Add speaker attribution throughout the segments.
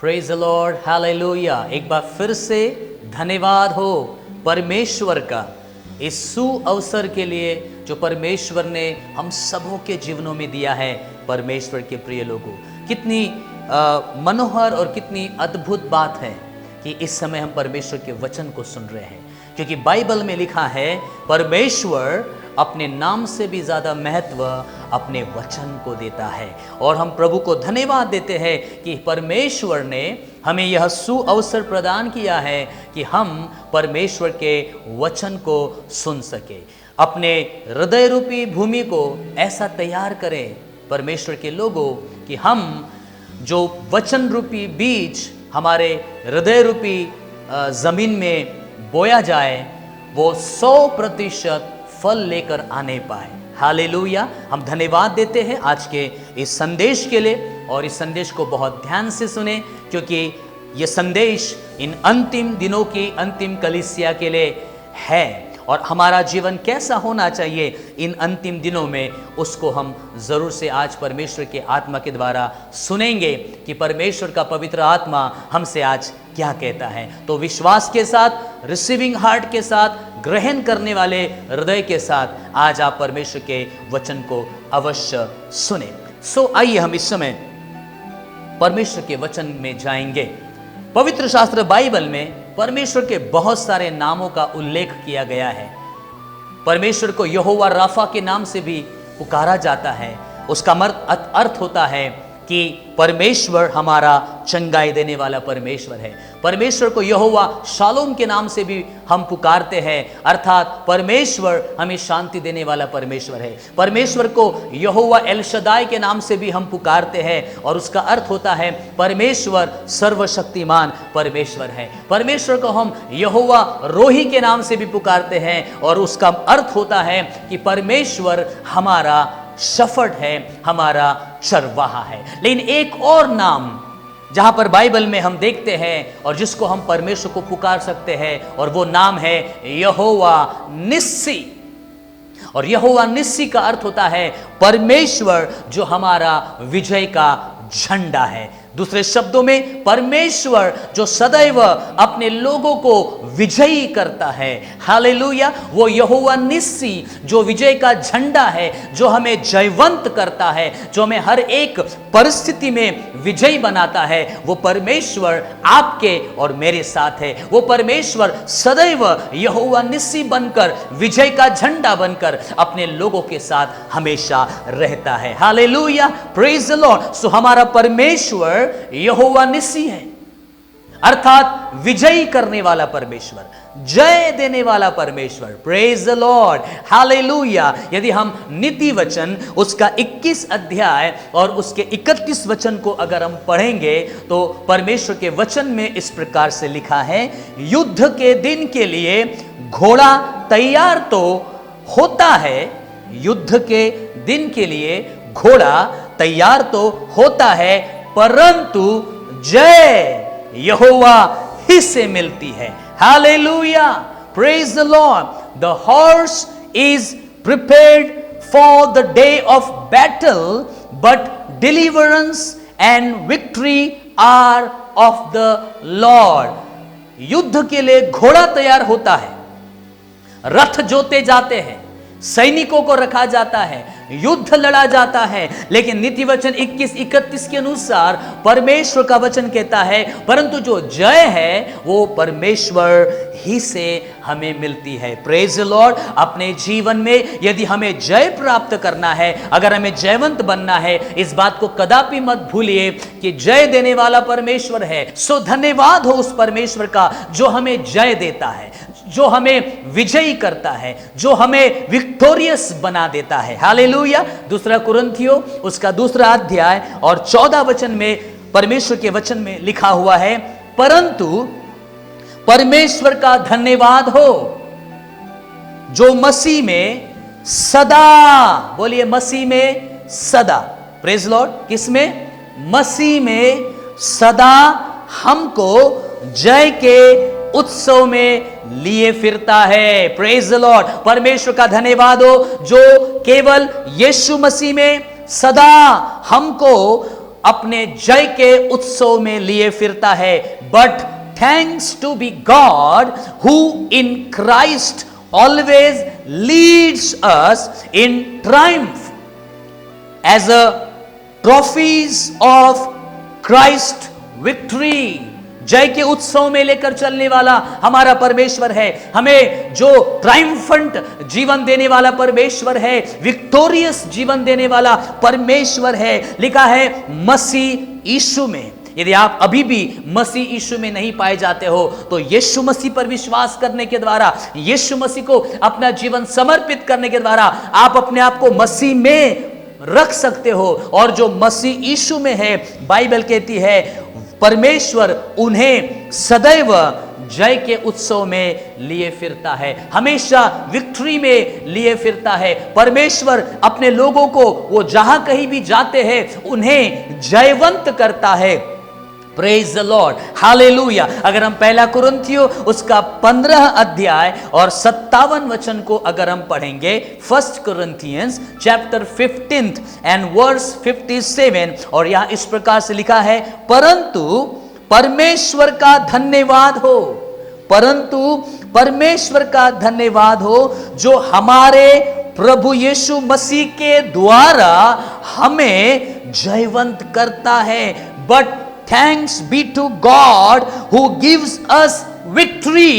Speaker 1: Praise the Lord, hallelujah. एक बार फिर से धन्यवाद हो परमेश्वर का इस सु अवसर के लिए जो परमेश्वर ने हम सबों के जीवनों में दिया है। परमेश्वर के प्रिय लोगों, कितनी मनोहर और कितनी अद्भुत बात है कि इस समय हम परमेश्वर के वचन को सुन रहे हैं, क्योंकि बाइबल में लिखा है परमेश्वर अपने नाम से भी ज़्यादा महत्व अपने वचन को देता है। और हम प्रभु को धन्यवाद देते हैं कि परमेश्वर ने हमें यह सुअवसर प्रदान किया है कि हम परमेश्वर के वचन को सुन सके। अपने हृदय रूपी भूमि को ऐसा तैयार करें परमेश्वर के लोगों कि हम जो वचन रूपी बीज हमारे हृदय रूपी जमीन में बोया जाए वो 100% फल लेकर आने पाए। हालेलुया। हम धन्यवाद देते हैं आज के इस संदेश के लिए, और इस संदेश को बहुत ध्यान से सुने, क्योंकि ये संदेश इन अंतिम दिनों की अंतिम कलीसिया के लिए है। और हमारा जीवन कैसा होना चाहिए इन अंतिम दिनों में, उसको हम जरूर से आज परमेश्वर के आत्मा के द्वारा सुनेंगे कि परमेश्वर का पवित्र आत्मा हमसे आज क्या कहता है। तो विश्वास के साथ, रिसीविंग हार्ट के साथ, ग्रहण करने वाले हृदय के साथ आज आप परमेश्वर के वचन को अवश्य सुने। आइए हम इस समय परमेश्वर के वचन में जाएंगे। पवित्र शास्त्र बाइबल में परमेश्वर के बहुत सारे नामों का उल्लेख किया गया है। परमेश्वर को यहोवा राफा के नाम से भी पुकारा जाता है। उसका अर्थ होता है कि परमेश्वर हमारा चंगाई देने वाला परमेश्वर है। परमेश्वर को यहोवा शालोम के नाम से भी हम पुकारते हैं, अर्थात परमेश्वर हमें शांति देने वाला परमेश्वर है। परमेश्वर को यहोवा एल शदाई के नाम से भी हम पुकारते हैं, और उसका अर्थ होता है परमेश्वर सर्वशक्तिमान परमेश्वर है। परमेश्वर को हम यहोवा रोही के नाम से भी पुकारते हैं, और उसका अर्थ होता है कि परमेश्वर हमारा शफट है, हमारा चरवाहा है। लेकिन एक और नाम जहां पर बाइबल में हम देखते हैं और जिसको हम परमेश्वर को पुकार सकते हैं, और वो नाम है यहोवा निस्सी। और यहोवा निस्सी का अर्थ होता है परमेश्वर जो हमारा विजय का झंडा है। दूसरे शब्दों में परमेश्वर जो सदैव अपने लोगों को विजयी करता है। हालेलुया। वो यहोवा निस्सी जो विजय का झंडा है, जो हमें जयवंत करता है, जो हमें हर एक परिस्थिति में विजयी बनाता है, वो परमेश्वर आपके और मेरे साथ है। वो परमेश्वर सदैव यहोवा निस्सी बनकर, विजय का झंडा बनकर अपने लोगों के साथ हमेशा रहता है। Hallelujah, praise the Lord. So हमारा परमेश्वर यहोवा निस्सी है, अर्थात विजयी करने वाला परमेश्वर, जय देने वाला परमेश्वर। Praise the Lord, hallelujah. यदि हम नीति वचन उसका 21 अध्याय और उसके 31 वचन को अगर हम पढ़ेंगे तो परमेश्वर के वचन में इस प्रकार से लिखा है, युद्ध के दिन के लिए घोड़ा तैयार तो होता है, युद्ध के दिन के लिए घोड़ा तैयार तो होता है, परंतु जय यहोवा ही से मिलती है। Hallelujah, praise the Lord. The horse is prepared for the day of battle, but deliverance and victory are of the Lord. युद्ध के लिए घोड़ा तैयार होता है, रथ जोते जाते हैं, सैनिकों को रखा जाता है, युद्ध लड़ा जाता है, लेकिन नीति वचन 21-31 के अनुसार परमेश्वर का वचन कहता है परंतु जो जय है वो परमेश्वर ही से हमें मिलती है। Praise the Lord. अपने जीवन में यदि हमें जय प्राप्त करना है, अगर हमें जयवंत बनना है, इस बात को कदापि मत भूलिए कि जय देने वाला परमेश्वर है। सो धन्यवाद हो उस परमेश्वर का जो हमें जय देता है, जो हमें विजयी करता है, जो हमें विक्टोरियस बना देता है। हालेलुया। दूसरा कुरिन्थियों उसका दूसरा अध्याय और 14 वचन में परमेश्वर के वचन में लिखा हुआ है, परंतु परमेश्वर का धन्यवाद हो जो मसीह में सदा, बोलिए मसीह में सदा, प्रेज लॉर्ड, किसमें? मसीह में सदा हमको जय के उत्सव में लिए फिरता है। Praise the lord. परमेश्वर का धन्यवाद हो जो केवल यीशु मसीह में सदा हमको अपने जय के उत्सव में लिए फिरता है, but thanks to be God who in Christ always leads us in triumph as a trophies of Christ victory। जय के उत्सव में लेकर चलने वाला हमारा परमेश्वर है, हमें जो ट्रायम्फेंट जीवन देने वाला परमेश्वर है, विक्टोरियस जीवन देने वाला परमेश्वर है। लिखा है मसीह यीशु में। यदि आप अभी भी मसीह यीशु में नहीं पाए जाते हो तो यीशु मसीह पर विश्वास करने के द्वारा, यीशु मसीह को अपना जीवन समर्पित करने के द्वारा आप अपने आप को मसीह में रख सकते हो। और जो मसीह यीशु में है, बाइबल कहती है परमेश्वर उन्हें सदैव जय के उत्सव में लिए फिरता है, हमेशा विक्ट्री में लिए फिरता है। परमेश्वर अपने लोगों को वो जहां कहीं भी जाते हैं उन्हें जयवंत करता है। Praise the Lord, hallelujah. अगर हम पहला कुरिन्थियों उसका 15 अध्याय और 57 वचन को अगर हम पढ़ेंगे, 1 Corinthians चैप्टर 15 एंड वर्स 57, और यहां इस प्रकार से लिखा है, परंतु परमेश्वर का धन्यवाद हो, परंतु परमेश्वर का धन्यवाद हो जो हमारे प्रभु यीशु मसीह के द्वारा हमें जयवंत करता है। But thanks be to God who gives us victory,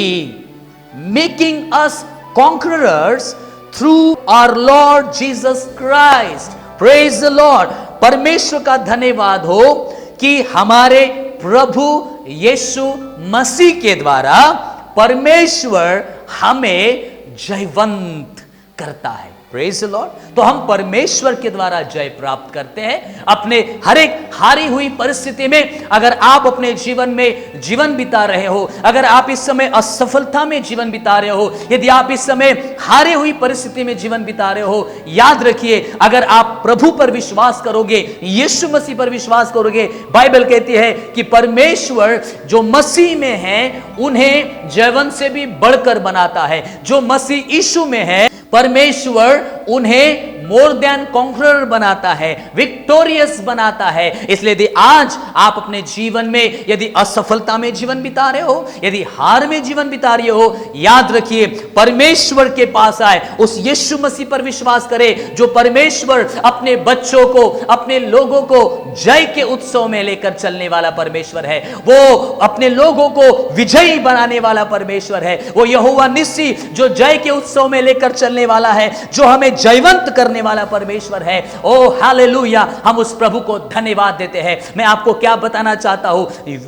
Speaker 1: making us conquerors through our Lord Jesus Christ। Praise the Lord। परमेश्वर का धन्यवाद हो कि हमारे प्रभु यीशु मसीह के द्वारा परमेश्वर हमें जयवंत करता है। Praise the Lord. तो हम परमेश्वर के द्वारा जय प्राप्त करते हैं अपने हर एक हारी हुई परिस्थिति में। अगर आप अपने जीवन में जीवन बिता रहे हो, अगर आप इस समय असफलता में जीवन बिता रहे हो, यदि आप इस समय हारी हुई परिस्थिति में जीवन बिता रहे हो, याद रखिए अगर आप प्रभु पर विश्वास करोगे, यीशु मसीह पर विश्वास करोगे, बाइबल कहती है कि परमेश्वर जो मसीह में है उन्हें जयवंत से भी बढ़कर बनाता है। जो मसीह यीशु में है परमेश्वर उन्हें मोर देन कॉन्करर बनाता है, विक्टोरियस बनाता है। इसलिए यदि आज आप अपने जीवन में यदि असफलता में जीवन बिता रहे हो, यदि हार में जीवन बिता रहे हो, याद रखिए परमेश्वर के पास आए, उस यीशु मसीह पर विश्वास करे जो परमेश्वर अपने बच्चों को, अपने लोगों को जय के उत्सव में लेकर चलने वाला परमेश्वर है। वो अपने लोगों को विजयी बनाने वाला परमेश्वर है। वो यहोवा निस्सी जो जय के उत्सव में लेकर चलने वाला है, जो हमें जयवंत करने वाला परमेश्वर है। ओ हालेलुया, हम उस प्रभु को धन्यवाद देते हैं। मैं आपको क्या बताना चाहता हूं,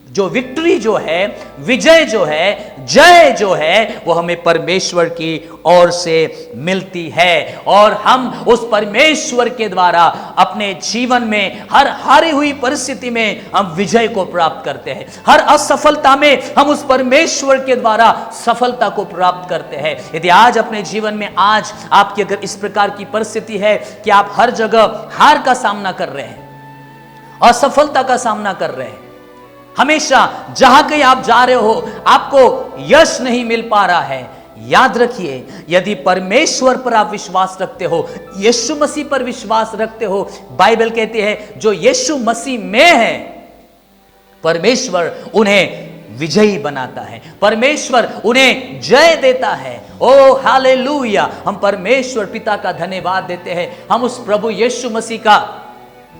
Speaker 1: जो विक्ट्री जो है, विजय जो है, जय जो है, वो हमें परमेश्वर की ओर से मिलती है और हम उस परमेश्वर के द्वारा अपने जीवन में हर हारी हुई परिस्थिति में हम विजय को प्राप्त करते हैं। हर असफलता में हम उस परमेश्वर के द्वारा सफलता को प्राप्त करते हैं। यदि आज अपने जीवन में आज आपकी अगर इस प्रकार की परिस्थिति है कि आप हर जगह हार का सामना कर रहे हैं, असफलता का सामना कर रहे हैं, हमेशा जहां कहीं आप जा रहे हो आपको यश नहीं मिल पा रहा है, याद रखिए यदि परमेश्वर पर आप विश्वास रखते हो, यीशु मसीह पर विश्वास रखते हो, बाइबल कहती है जो यीशु मसीह में है परमेश्वर उन्हें विजयी बनाता है, परमेश्वर उन्हें जय देता है। ओ हालेलुया, हम परमेश्वर पिता का धन्यवाद देते हैं, हम उस प्रभु यीशु मसीह का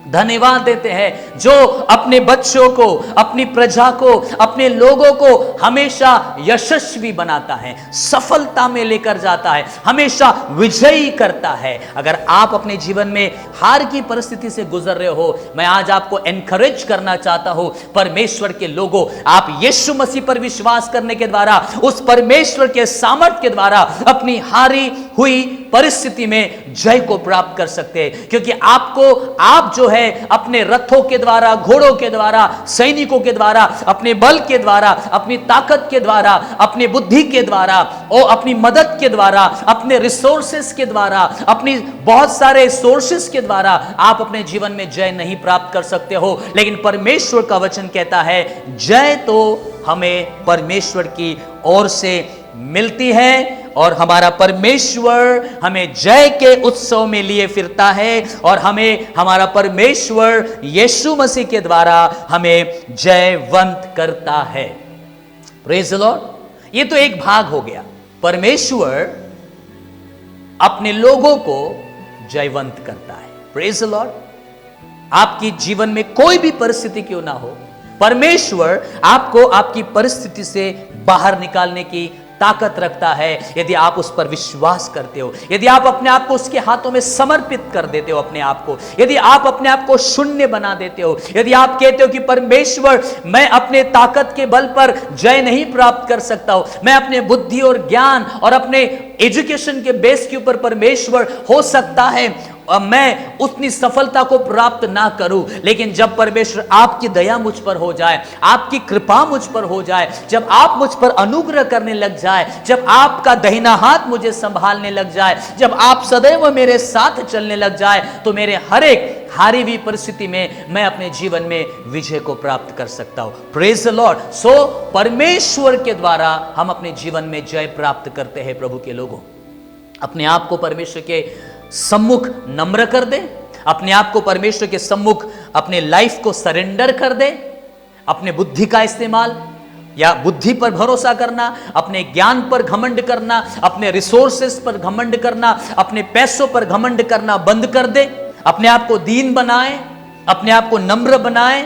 Speaker 1: धन्यवाद देते हैं जो अपने बच्चों को, अपनी प्रजा को, अपने लोगों को हमेशा यशस्वी बनाता है, सफलता में लेकर जाता है, हमेशा विजयी करता है। अगर आप अपने जीवन में हार की परिस्थिति से गुजर रहे हो, मैं आज आपको एनकरेज करना चाहता हूं, परमेश्वर के लोगों, आप यीशु मसीह पर विश्वास करने के द्वारा, उस परमेश्वर के सामर्थ्य के द्वारा अपनी हारी हुई परिस्थिति में जय को प्राप्त कर सकते हैं। क्योंकि आप जो है अपने रथों के द्वारा, घोड़ों के द्वारा, सैनिकों के द्वारा, अपने बल के द्वारा, अपनी ताकत के द्वारा, अपने बुद्धि के द्वारा और अपनी मदद के द्वारा, अपने रिसोर्सेस के द्वारा, अपनी बहुत सारे सोर्सेस के द्वारा आप अपने जीवन में जय नहीं प्राप्त कर सकते हो। लेकिन परमेश्वर का वचन कहता है जय तो हमें परमेश्वर की ओर से मिलती है और हमारा परमेश्वर हमें जय के उत्सव में लिए फिरता है और हमें हमारा परमेश्वर यीशु मसीह के द्वारा हमें जयवंत करता है। Praise the Lord. ये तो एक भाग हो गया। परमेश्वर अपने लोगों को जयवंत करता है। Praise the Lord. आपकी जीवन में कोई भी परिस्थिति क्यों ना हो, परमेश्वर आपको आपकी परिस्थिति से बाहर निकालने की ताकत रखता है यदि आप उस पर विश्वास करते हो, यदि आप अपने आप को उसके हाथों में समर्पित कर देते हो अपने आप को, यदि आप अपने आप को शून्य बना देते हो, यदि आप कहते हो कि परमेश्वर मैं अपने ताकत के बल पर जय नहीं प्राप्त कर सकता हूं, मैं अपने बुद्धि और ज्ञान और अपने एजुकेशन के बेस के ऊपर परमेश्वर हो सकता है मैं उतनी सफलता को प्राप्त ना करूं, लेकिन जब परमेश्वर आपकी दया मुझ पर हो जाए, आपकी कृपा मुझ पर हो जाए, जब आप मुझ पर अनुग्रह करने लग जाए, जब आपका दाहिना हाथ मुझे संभालने लग जाए, जब आप सदैव मेरे साथ चलने लग जाए, तो मेरे हर एक हारी हुई परिस्थिति में मैं अपने जीवन में विजय को प्राप्त कर सकता हूं। Praise the Lord. सो परमेश्वर के द्वारा हम अपने जीवन में जय प्राप्त करते हैं। प्रभु के लोगों, अपने आप को परमेश्वर के सम्मुख नम्र कर दे, अपने आप को परमेश्वर के सम्मुख अपने लाइफ को सरेंडर कर दे। अपने बुद्धि का इस्तेमाल या बुद्धि पर भरोसा करना, अपने ज्ञान पर घमंड करना, अपने रिसोर्सेस पर घमंड करना, अपने पैसों पर घमंड करना बंद कर दे। अपने आप को दीन बनाए, अपने आप को नम्र बनाए,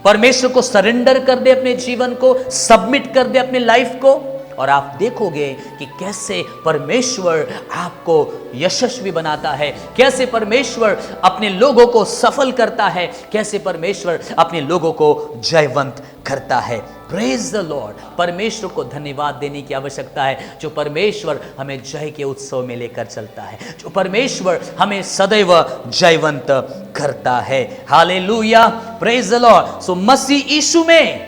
Speaker 1: परमेश्वर को सरेंडर कर दे, अपने जीवन को सबमिट कर दे, अपने लाइफ को, और आप देखोगे कि कैसे परमेश्वर आपको यशस्वी बनाता है, कैसे परमेश्वर अपने लोगों को सफल करता है, कैसे परमेश्वर अपने लोगों को जयवंत करता है। Praise the lord. परमेश्वर को धन्यवाद देने की आवश्यकता है, जो परमेश्वर हमें जय के उत्सव में लेकर चलता है, जो परमेश्वर हमें सदैव जयवंत करता है। Hallelujah. Praise the Lord. So मसीह यीशु में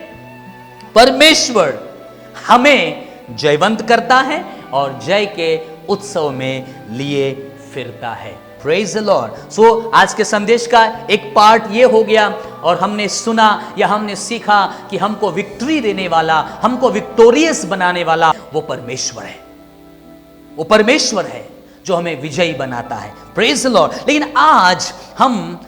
Speaker 1: परमेश्वर हमें जयवंत करता है और जय के उत्सव में लिए फिरता है। Praise the Lord. सो आज के संदेश का एक पार्ट ये हो गया और हमने सुना या हमने सीखा कि हमको विक्ट्री देने वाला, हमको विक्टोरियस बनाने वाला वो परमेश्वर है। वो परमेश्वर है जो हमें विजयी बनाता है। Praise the Lord. लेकिन आज हम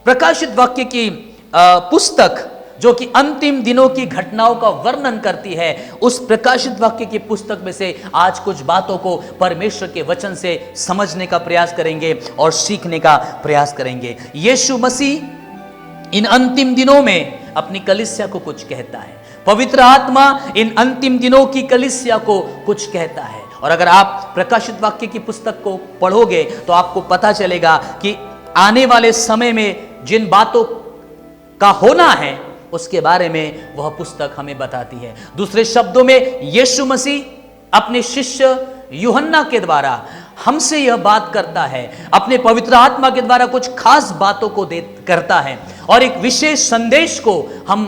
Speaker 1: प्रकाशित वाक्य की पुस्तक जो कि अंतिम दिनों की घटनाओं का वर्णन करती है, उस प्रकाशित वाक्य की पुस्तक में से आज कुछ बातों को परमेश्वर के वचन से समझने का प्रयास करेंगे और सीखने का प्रयास करेंगे। यीशु मसीह इन अंतिम दिनों में अपनी कलीसिया को कुछ कहता है, पवित्र आत्मा इन अंतिम दिनों की कलीसिया को कुछ कहता है। और अगर आप प्रकाशित वाक्य की पुस्तक को पढ़ोगे तो आपको पता चलेगा कि आने वाले समय में जिन बातों का होना है उसके बारे में वह पुस्तक हमें बताती है। दूसरे शब्दों में यीशु मसीह अपने शिष्य यूहन्ना के द्वारा हमसे यह बात करता है, अपने पवित्र आत्मा के द्वारा कुछ खास बातों को करता है और एक विशेष संदेश को हम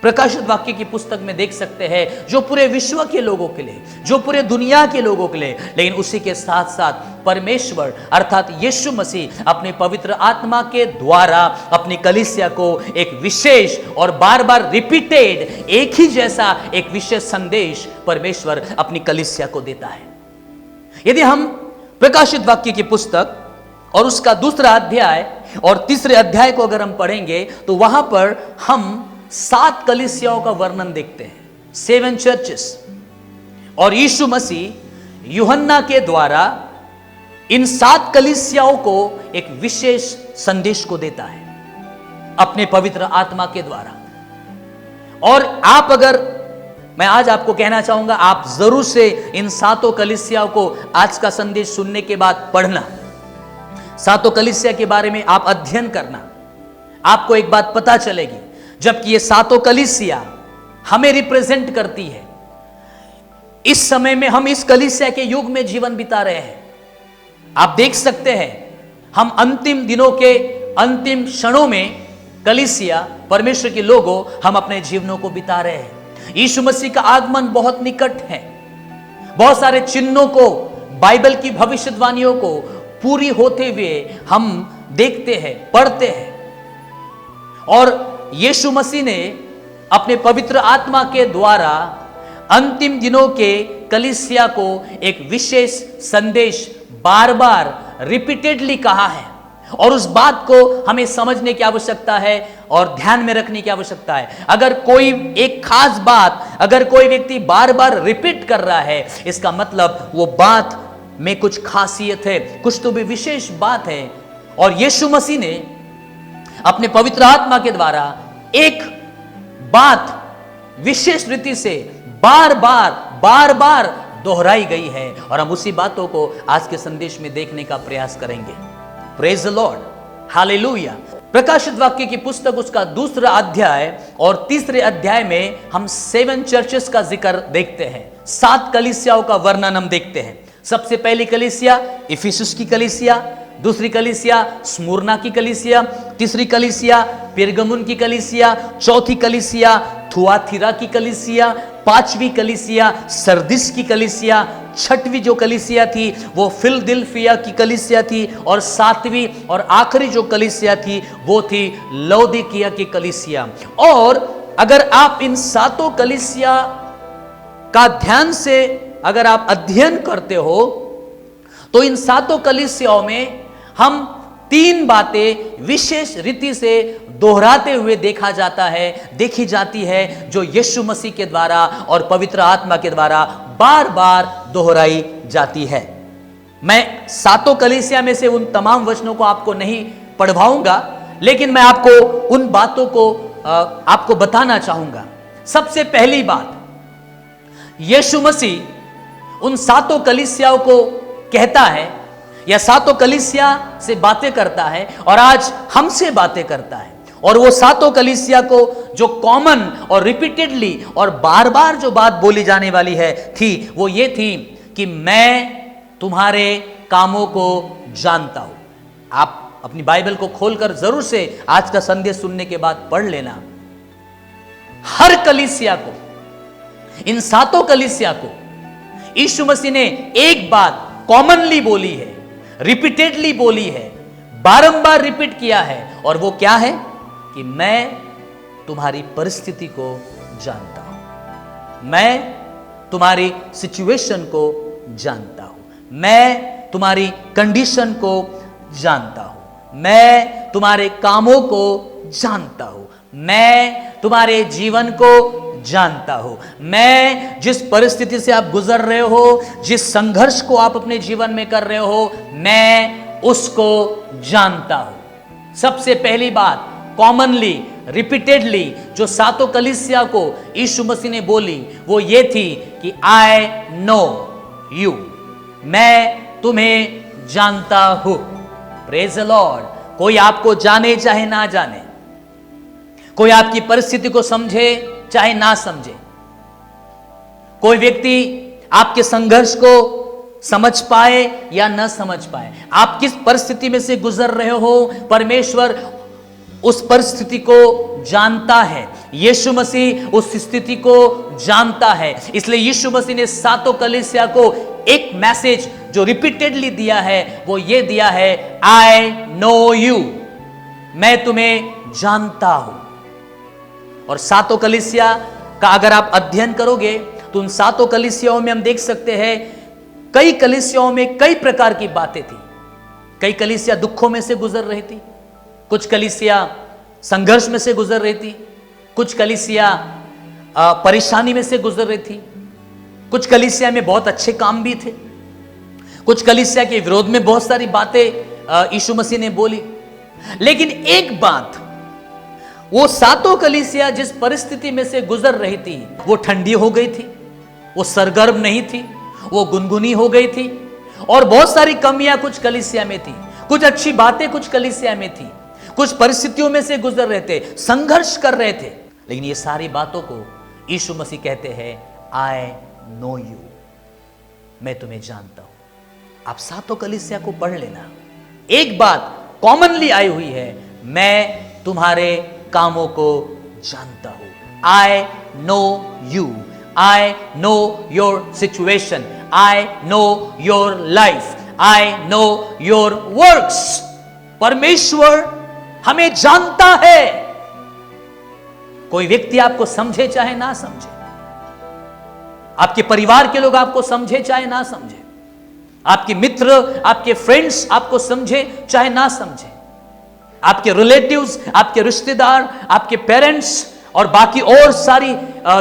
Speaker 1: प्रकाशित वाक्य की पुस्तक में देख सकते हैं, जो पूरे विश्व के लोगों के लिए, जो पूरे दुनिया के लोगों के लिए। लेकिन उसी के साथ साथ परमेश्वर अर्थात यीशु मसीह अपने पवित्र आत्मा के द्वारा अपनी कलीसिया को एक विशेष और बार बार रिपीटेड एक ही जैसा एक विशेष संदेश परमेश्वर अपनी कलीसिया को देता है। यदि हम प्रकाशित वाक्य की पुस्तक और उसका दूसरा अध्याय और तीसरे अध्याय को अगर हम पढ़ेंगे तो वहां पर हम 7 कलीसियाओं का वर्णन देखते हैं, 7 चर्चेस। और यीशु मसीह यूहन्ना के द्वारा इन 7 कलीसियाओं को एक विशेष संदेश को देता है अपने पवित्र आत्मा के द्वारा। और आप अगर, मैं आज आपको कहना चाहूंगा, आप जरूर से इन 7 कलीसियाओं को आज का संदेश सुनने के बाद पढ़ना, 7 कलीसिया के बारे में आप अध्ययन करना। आपको एक बात पता चलेगी, जबकि ये 7 कलीसिया हमें रिप्रेजेंट करती है। इस समय में हम इस कलीसिया के युग में जीवन बिता रहे हैं। आप देख सकते हैं, हम अंतिम दिनों के अंतिम क्षणों में कलीसिया, परमेश्वर के लोगों, हम अपने जीवनों को बिता रहे हैं। यीशु मसीह का आगमन बहुत निकट है। बहुत सारे चिन्हों को, बाइबल की भविष्यवाणियों को पूरी होते हुए हम देखते हैं, पढ़ते हैं। और यीशु मसीह ने अपने पवित्र आत्मा के द्वारा अंतिम दिनों के कलीसिया को एक विशेष संदेश बार बार रिपीटेडली कहा है, और उस बात को हमें समझने की आवश्यकता है और ध्यान में रखने की आवश्यकता है। अगर कोई एक खास बात अगर कोई व्यक्ति बार बार रिपीट कर रहा है, इसका मतलब वो बात में कुछ खासियत है, कुछ तो भी विशेष बात है। और यीशु मसीह ने अपने पवित्र आत्मा के द्वारा एक बात विशेष रीति से बार बार दोहराई गई है, और हम उसी बातों को आज के संदेश में देखने का प्रयास करेंगे। Praise the Lord, hallelujah. प्रकाशित वाक्य की पुस्तक उसका 2 अध्याय और 3 अध्याय में हम 7 चर्चेस का जिक्र देखते हैं, 7 कलीसियाओं का वर्णन हम देखते हैं। सबसे पहली कलीसिया इफिसुस की कलीसिया, दूसरी कलीसिया स्मुरना की कलीसिया, तीसरी कलीसिया पेरगमुन की कलीसिया, चौथी कलीसिया थुआथिरा की कलीसिया, पांचवी कलीसिया सरदिस की कलीसिया, छठवीं जो कलीसिया थी वो फिलदिल्फिया की कलीसिया थी, और 7वीं और आखिरी जो कलीसिया थी वो थी लौदीकिया की कलीसिया। और अगर आप इन 7 कलीसिया का ध्यान से अगर आप अध्ययन करते हो तो इन 7 कलीसियाओं में हम 3 बातें विशेष रीति से दोहराते हुए देखी जाती है, जो यीशु मसीह के द्वारा और पवित्र आत्मा के द्वारा बार बार दोहराई जाती है। मैं 7 कलीसिया में से उन तमाम वचनों को आपको नहीं पढ़वाऊंगा, लेकिन मैं आपको उन बातों को आपको बताना चाहूंगा। सबसे पहली बात, यीशु मसीह उन 7 कलीसियाओं को कहता है या 7 कलीसिया से बातें करता है, और आज हमसे बातें करता है। और वो 7 कलीसिया को जो कॉमन और रिपीटेडली और बार बार जो बात बोली जाने वाली थी वो ये थी कि मैं तुम्हारे कामों को जानता हूं। आप अपनी बाइबल को खोलकर जरूर से आज का संदेश सुनने के बाद पढ़ लेना। हर कलीसिया को, इन 7 कलीसिया को यीशु मसीह ने एक बात कॉमनली बोली है, रिपीटेडली बोली है, बारंबार रिपीट किया है, और वो क्या है कि मैं तुम्हारी परिस्थिति को जानता हूं, मैं तुम्हारी सिचुएशन को जानता हूं, मैं तुम्हारी कंडीशन को जानता हूं, मैं तुम्हारे कामों को जानता हूं, मैं तुम्हारे जीवन को जानता हूं, मैं जिस परिस्थिति से आप गुजर रहे हो, जिस संघर्ष को आप अपने जीवन में कर रहे हो, मैं उसको जानता हूं। सबसे पहली बात कॉमनली रिपीटेडली जो 7 कलीसिया को यीशु मसीह ने बोली वो ये थी कि आई नो यू, मैं तुम्हें जानता हूं। Praise the Lord. कोई आपको जाने चाहे ना जाने, कोई आपकी परिस्थिति को समझे चाहे ना समझे, कोई व्यक्ति आपके संघर्ष को समझ पाए या न समझ पाए, आप किस परिस्थिति में से गुजर रहे हो, परमेश्वर उस परिस्थिति को जानता है, यीशु मसीह उस स्थिति को जानता है। इसलिए यीशु मसीह ने 7 कलीसिया को एक मैसेज जो रिपीटेडली दिया है वो ये दिया है, आई नो यू, मैं तुम्हें जानता हूं। और 7 कलीसिया का अगर आप अध्ययन करोगे तो उन 7 कलीसियाओं में हम देख सकते हैं कई कलीसियाओं में कई प्रकार की बातें थी। कई कलीसिया दुखों में से गुजर रही थी, कुछ कलीसिया संघर्ष में से गुजर रही थी, कुछ कलीसिया परेशानी में से गुजर रही थी, कुछ कलीसिया में बहुत अच्छे काम भी थे, कुछ कलीसिया के विरोध में बहुत सारी बातें यीशु मसीह ने बोली। लेकिन एक बात, वो 7 कलीसिया जिस परिस्थिति में से गुजर रही थी वो ठंडी हो गई थी, वो सरगर्म नहीं थी, वो गुनगुनी हो गई थी, और बहुत सारी कमियां कुछ कलीसिया में थी, कुछ अच्छी बातें कुछ कलीसिया में थी, कुछ परिस्थितियों में से गुजर रहे थे, संघर्ष कर रहे थे। लेकिन ये सारी बातों को यीशु मसीह कहते हैं, आई नो यू, मैं तुम्हें जानता हूं। आप 7 कलीसिया को पढ़ लेना, एक बात कॉमनली आई हुई है, मैं तुम्हारे कामों को जानता हूं। I no you, I know your situation, I know your life, I know your works. परमेश्वर हमें जानता है। कोई व्यक्ति आपको समझे चाहे ना समझे, आपके परिवार के लोग आपको समझे चाहे ना समझे, आपके मित्र, आपके फ्रेंड्स आपको समझे चाहे ना समझे, आपके रिलेटिव्स, आपके रिश्तेदार, आपके पेरेंट्स और बाकी और सारी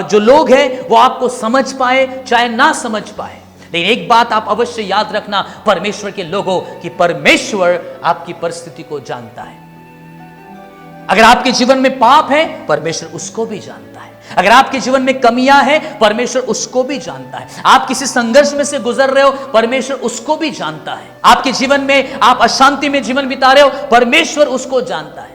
Speaker 1: जो लोग हैं वो आपको समझ पाए चाहे ना समझ पाए, लेकिन एक बात आप अवश्य याद रखना परमेश्वर के लोगों कि परमेश्वर आपकी परिस्थिति को जानता है। अगर आपके जीवन में पाप है, परमेश्वर उसको भी जानता है। अगर आपके जीवन में कमियां हैं, परमेश्वर उसको भी जानता है। आप किसी संघर्ष में से गुजर रहे हो, परमेश्वर उसको भी जानता है। आपके जीवन में आप अशांति में जीवन बिता रहे हो, परमेश्वर उसको जानता है।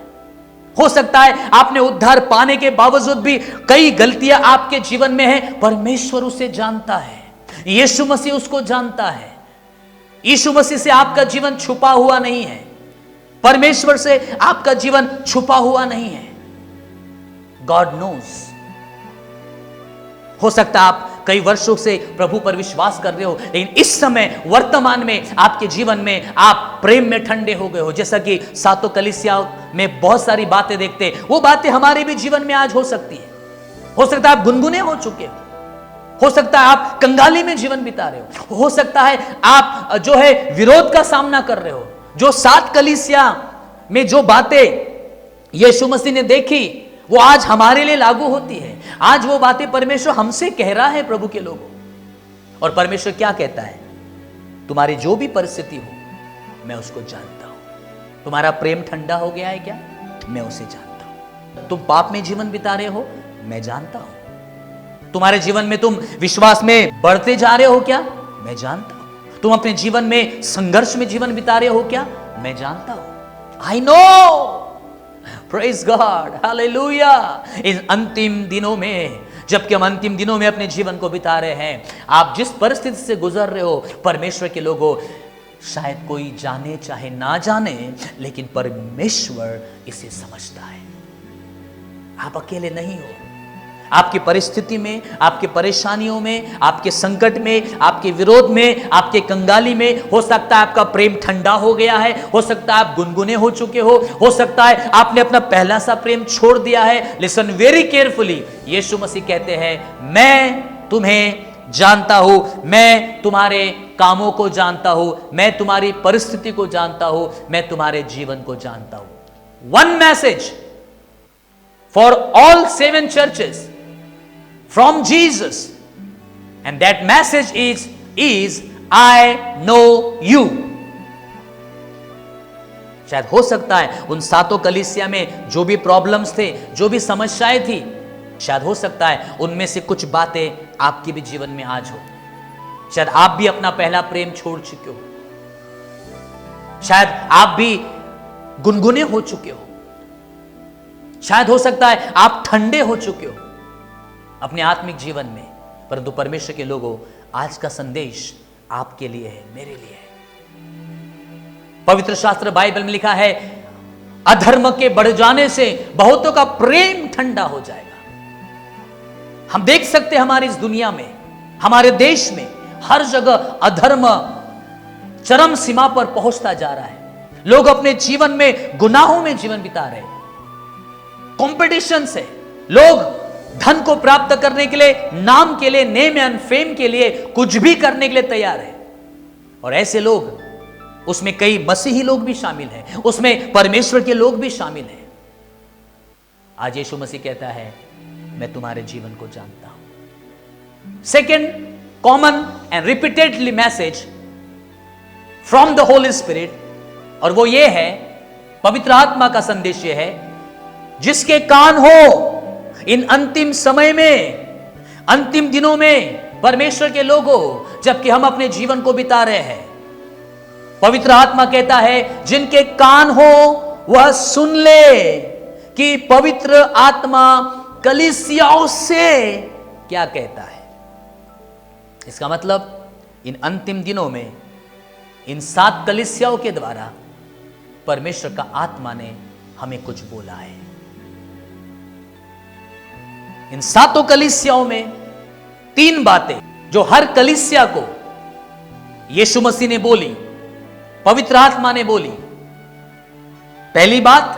Speaker 1: हो सकता है आपने उद्धार पाने के बावजूद भी कई गलतियां आपके जीवन में हैं, परमेश्वर उसे जानता है। यीशु मसीह उसको जानता है। यीशु मसीह से आपका जीवन छुपा हुआ नहीं है, परमेश्वर से आपका जीवन छुपा हुआ नहीं है। God knows. हो सकता है आप कई वर्षों से प्रभु पर विश्वास कर रहे हो, लेकिन इस समय वर्तमान में आपके जीवन में आप प्रेम में ठंडे हो गए हो। जैसा कि सातों कलीसियाओं में बहुत सारी बातें देखते हैं, वो बातें हमारे भी जीवन में आज हो सकती है। हो सकता है आप गुनगुने हो चुके हो सकता है आप कंगाली में जीवन बिता रहे हो सकता है आप जो है विरोध का सामना कर रहे हो। जो 7 कलीसिया में जो बातें यीशु मसीह ने देखी वो आज हमारे लिए लागू होती है। आज वो बातें परमेश्वर हमसे कह रहा है प्रभु के लोगों। और परमेश्वर क्या कहता है? तुम्हारी जो भी परिस्थिति हो मैं उसको जानता हूं। तुम्हारा प्रेम ठंडा हो गया है क्या? मैं उसे जानता हूं। तुम पाप में जीवन बिता रहे हो, मैं जानता हूं। तुम्हारे जीवन में तुम विश्वास में बढ़ते जा रहे हो क्या? मैं जानता हूं। तुम अपने जीवन में संघर्ष में जीवन बिता रहे हो क्या? मैं जानता हूं। I know. Praise God, hallelujah. इन अंतिम दिनों में, जबकि हम अंतिम दिनों में अपने जीवन को बिता रहे हैं, आप जिस परिस्थिति से गुजर रहे हो, परमेश्वर के लोगों, शायद कोई जाने चाहे ना जाने, लेकिन परमेश्वर इसे समझता है। आप अकेले नहीं हो। आपकी परिस्थिति में, आपके परेशानियों में, आपके संकट में, आपके विरोध में, आपके कंगाली में, हो सकता है आपका प्रेम ठंडा हो गया है, हो सकता है आप गुनगुने हो चुके हो सकता है आपने अपना पहला सा प्रेम छोड़ दिया है। Listen very carefully. यीशु मसीह कहते हैं, मैं तुम्हें जानता हूं, मैं तुम्हारे कामों को जानता हूं, मैं तुम्हारी परिस्थिति को जानता हूं, मैं तुम्हारे जीवन को जानता हूं। One message for all 7 churches from Jesus, and that message is I know you। शायद हो सकता है उन 7 कलीसिया में जो भी प्रॉब्लम्स थे, जो भी समस्याएं थी, शायद हो सकता है उनमें से कुछ बातें आपके भी जीवन में आज हो। शायद आप भी अपना पहला प्रेम छोड़ चुके हो, शायद आप भी गुनगुने हो चुके हो, शायद हो सकता है आप ठंडे हो चुके हो अपने आत्मिक जीवन में। परंतु परमेश्वर के लोगों, आज का संदेश आपके लिए है, मेरे लिए है। पवित्र शास्त्र बाइबल में लिखा है, अधर्म के बढ़ जाने से बहुतों का प्रेम ठंडा हो जाएगा। हम देख सकते हैं हमारी इस दुनिया में, हमारे देश में हर जगह अधर्म चरम सीमा पर पहुंचता जा रहा है। लोग अपने जीवन में गुनाहों में जीवन बिता रहे हैं। कॉम्पिटिशन से लोग धन को प्राप्त करने के लिए, नाम के लिए, नेम एंड फेम के लिए कुछ भी करने के लिए तैयार है। और ऐसे लोग, उसमें कई मसीही लोग भी शामिल हैं, उसमें परमेश्वर के लोग भी शामिल हैं। आज यीशु मसीह कहता है, मैं तुम्हारे जीवन को जानता हूं। Second common and repeatedly message from the Holi spirit, और वो ये है, पवित्र आत्मा का संदेश ये है, जिसके कान हो इन अंतिम समय में, अंतिम दिनों में, परमेश्वर के लोगों, जबकि हम अपने जीवन को बिता रहे हैं, पवित्र आत्मा कहता है, जिनके कान हो वह सुन ले कि पवित्र आत्मा कलीसियाओं से क्या कहता है। इसका मतलब इन अंतिम दिनों में इन 7 कलीसियाओं के द्वारा परमेश्वर का आत्मा ने हमें कुछ बोला है। इन 7 कलीसियाओं में 3 बातें जो हर कलीसिया को यीशु मसीह ने बोली, पवित्र आत्मा ने बोली। पहली बात,